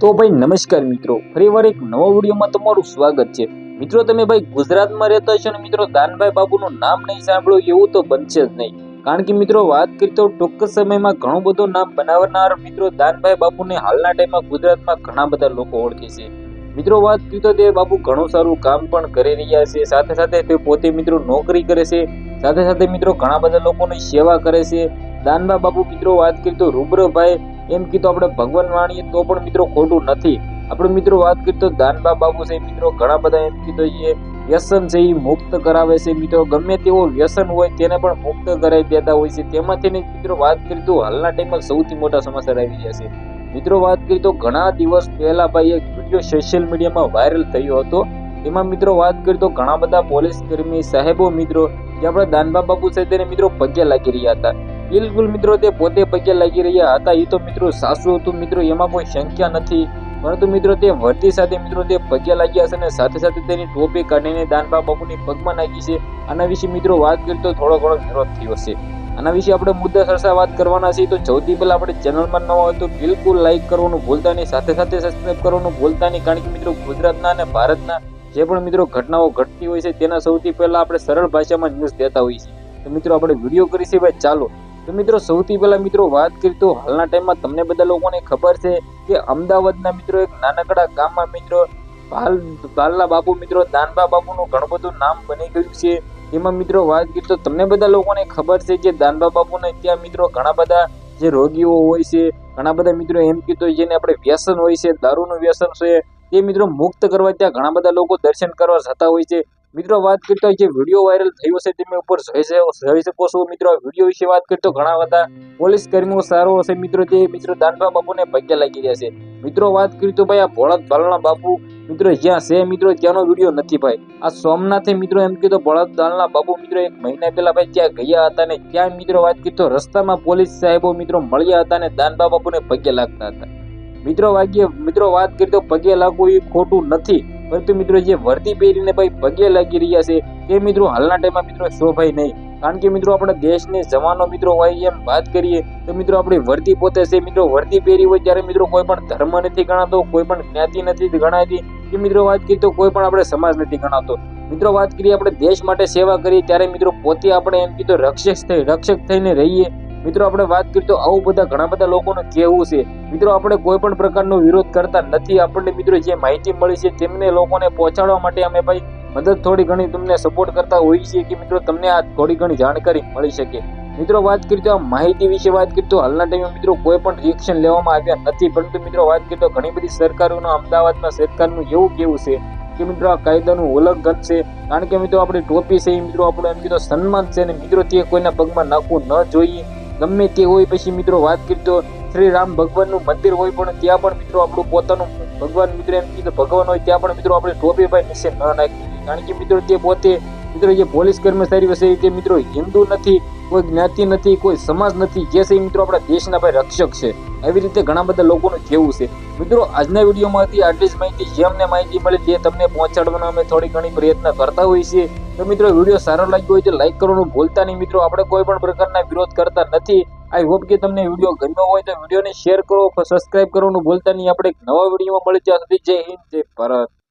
તો ભાઈ નમસ્કાર મિત્રો, ફરીવાર એક નવા વિડીયોમાં તમારું સ્વાગત છે। મિત્રો તમે ભાઈ ગુજરાતમાં રહેતા છો ને મિત્રો દાનભાઈ બાબુનું નામ નહીં સાંભળ્યું એવું તો બનશે જ નહીં। કારણ કે મિત્રો વાત કરી તો ટૂંક સમયમાં ઘણું બધું નામ બનાવનાર મિત્રો દાનભાઈ બાબુને હાલના ટાઈમમાં ગુજરાતમાં ઘણા બધા લોકો ઓળખે છે। મિત્રો વાત કરી તો તે બાબુ ઘણું સારું કામ પણ કરી રહ્યા છે, સાથે સાથે તે પોતે મિત્રો નોકરી કરે છે, સાથે સાથે મિત્રો ઘણા બધા લોકોની સેવા કરે છે। દાનભા બાબુ મિત્રો વાત કરી તો રૂબ્રભાઈ એમ કીધું આપણે ભગવાન વાણીએ તો પણ મિત્રો ખોટું નથી। આપણે મિત્રો વાત કરીએ તો દાનભા બાબુ છે મિત્રો ઘણા બધા એમ કીધું એ વ્યસન છે એ મુક્ત કરાવે છે। મિત્રો ગમે તેવો વ્યસન હોય તેને પણ મુક્ત કરાવી દેતા હોય છે। તેમાંથી મિત્રો વાત કરીએ તો હાલના ટાઈમમાં સૌથી મોટા સમાચાર આવી રહ્યા છે। મિત્રો વાત કરીએ તો ઘણા દિવસ પહેલા ભાઈ એક વિડીયો સોશિયલ મીડિયામાં વાયરલ થયો હતો। એમાં મિત્રો વાત કરીએ તો ઘણા બધા પોલીસ કર્મી સાહેબો મિત્રો જે આપણા દાનભા બાબુ છે તેને મિત્રો પગે લાગી રહ્યા હતા। બિલકુલ મિત્રો તે પોતે પગે લાગી રહ્યા હતા એ તો મિત્રો સાચું હતું મિત્રો, એમાં કોઈ શંકા નથી। પરંતુ મિત્રો તે વર્દી સાથે મિત્રો તે પગે લાગ્યા છે અને સાથે સાથે તેની ટોપી કાઢીને દાનભા બાબુની પગમાં નાખી છે। આના વિશે મિત્રો વાત કરીએ તો થોડો ઘણો વિરોધ થયો છે। આના વિશે આપણે મુદ્દા સરસા વાત કરવાના છીએ। તો સૌથી પહેલા આપણે ચેનલમાં નવા હોય તો બિલકુલ લાઈક કરવાનું ભૂલતા નહીં, સાથે સાથે સબસ્ક્રાઇબ કરવાનું ભૂલતા નહીં। કારણ કે મિત્રો ગુજરાતના અને ભારતના જે પણ મિત્રો ઘટનાઓ ઘટતી હોય છે તેના સૌથી પહેલા આપણે સરળ ભાષામાં ન્યૂઝ દેતા હોઈએ છીએ। તો મિત્રો આપણે વિડીયો કરીશું ભાઈ ચાલો। તો મિત્રો સૌથી પહેલા મિત્રો વાત કરીએ તો હાલના ટાઈમમાં તમને બધા લોકોને ખબર છે કે અમદાવાદના મિત્રો એક નાનકડા ગામમાં મિત્રો પાલના બાપુ મિત્રો દાનભા બાબુનું ઘણું બધું નામ બની ગયું છે। એમાં મિત્રો વાત કરીએ તો તમને બધા લોકોને ખબર છે કે દાનભા બાબુને ત્યાં મિત્રો ઘણા બધા જે રોગીઓ હોય છે, ઘણા બધા મિત્રો એમ કીધું જેને આપણે વ્યસન હોય છે, દારૂનું વ્યસન છે, તે મિત્રો મુક્ત કરવા ત્યાં ઘણા બધા લોકો દર્શન કરવા જતા હોય છે। મિત્રો વાત કરતા જે વિડીયો વાયરલ થયો છે તમે ઉપર જોઈ શકો છો। મિત્રો આ વિડીયો વિશે વાત કરતો ઘણા બધા પોલીસ કર્મીઓ સારો હશે મિત્રો તે મિત્રો દાનભા બાબુને પગે લાગી રહ્યા છે। મિત્રો વાત કરી તો ભાઈ આ ભોળાદ બાલના બાપુ મિત્રો જ્યાં છે મિત્રો ત્યાંનો વિડીયો નથી ભાઈ। આ સોમનાથે મિત્રો એમ કીધું ભોળાદ બાલના બાપુ મિત્રો એક મહિના પહેલા ભાઈ ત્યાં ગયા હતા ને ત્યાં મિત્રો વાત કરી તો રસ્તામાં પોલીસ સાહેબો મિત્રો મળ્યા હતા ને દાનભા બાબુને પગે લાગતા હતા। મિત્રો વાત કરી તો પગે લાગવું એ ખોટું નથી, પરંતુ મિત્રો જે વર્દી પહેરીને ભાઈ પગે લાગી રહ્યા છે તે મિત્રો હાલના ટાઈમમાં મિત્રો શોભાય નહીં। કારણ કે મિત્રો આપણા દેશને જવાનો મિત્રો હોય એમ વાત કરીએ તો મિત્રો આપણી વર્દી પોતે છે મિત્રો વર્દી પહેરી હોય ત્યારે મિત્રો કોઈ પણ ધર્મ નથી ગણાતો, કોઈ પણ જ્ઞાતિ નથી ગણાતી કે મિત્રો વાત કરીએ તો કોઈ પણ આપણે સમાજ નથી ગણાતો। મિત્રો વાત કરીએ આપણે દેશ માટે સેવા કરીએ ત્યારે મિત્રો પોતે આપણે એમ કીધું રક્ષક થઈને રહીએ। મિત્રો આપણે વાત કરીએ તો આવું બધા ઘણા બધા લોકોનું કહેવું છે। મિત્રો આપણે કોઈ પણ પ્રકારનો વિરોધ કરતા નથી। આપણને મિત્રો જે માહિતી મળી છે તેમને લોકોને પહોંચાડવા માટે અમે ભાઈ મદદ થોડી ઘણી તમને સપોર્ટ કરતા હોઈએ છીએ કે મિત્રો તમને આ થોડી ઘણી જાણકારી મળી શકે। મિત્રો વાત કરીએ તો આ માહિતી વિશે વાત કરીએ તો હાલના ટાઈમે મિત્રો કોઈ પણ રિએક્શન લેવામાં આવ્યા નથી। પરંતુ મિત્રો વાત કરીએ તો ઘણી બધી સરકારોનું અમદાવાદમાં સરકારનું એવું કેવું છે કે મિત્રો આ કાયદાનું ઉલ્લંઘન છે। કારણ કે મિત્રો આપણી ટોપી છે એ મિત્રો આપણું એમ કીધું સન્માન છે ને મિત્રો તે કોઈના પગમાં નાખવું ન જોઈએ ગમે તે હોય। પછી મિત્રો વાત કરીએ તો શ્રી રામ ભગવાનનું મંદિર હોય પણ ત્યાં પણ મિત્રો આપણું પોતાનું ભગવાન મિત્રો એમ કીધું ભગવાન હોય ત્યાં પણ મિત્રો આપણે ટોપી ભાઈ નીચે ન નાખી। કારણ કે મિત્રો તે પોતે મિત્રો જે પોલીસ કર્મચારી છે તે મિત્રો હિન્દુ નથી, કોઈ જ્ઞાતિ નથી, કોઈ સમાજ નથી, જે છે મિત્રો આપણા દેશના ભાઈ રક્ષક છે। એવી રીતે ઘણા બધા લોકોનું કહેવું છે। મિત્રો આજના વિડીયોમાંથી આટલી જ માહિતી જે અમને માહિતી મળી તે તમને પહોંચાડવાનો અમે થોડી ઘણી પ્રયત્ન કરતા હોઈએ છીએ। તો મિત્રો વિડીયો સારો લાગ્યો હોય તો લાઈક કરવાનું ભૂલતા નહીં। મિત્રો આપણે કોઈ પણ પ્રકારના વિરોધ કરતા નથી। આઈ હોપ કે તમને વિડીયો ગમ્યો હોય તો વિડીયોને શેર કરો, સબસ્ક્રાઇબ કરવાનું ભૂલતા નહીં। આપણે એક નવા વિડીયોમાં મળી ત્યાં સુધી જય હિન્દ, જય ભારત।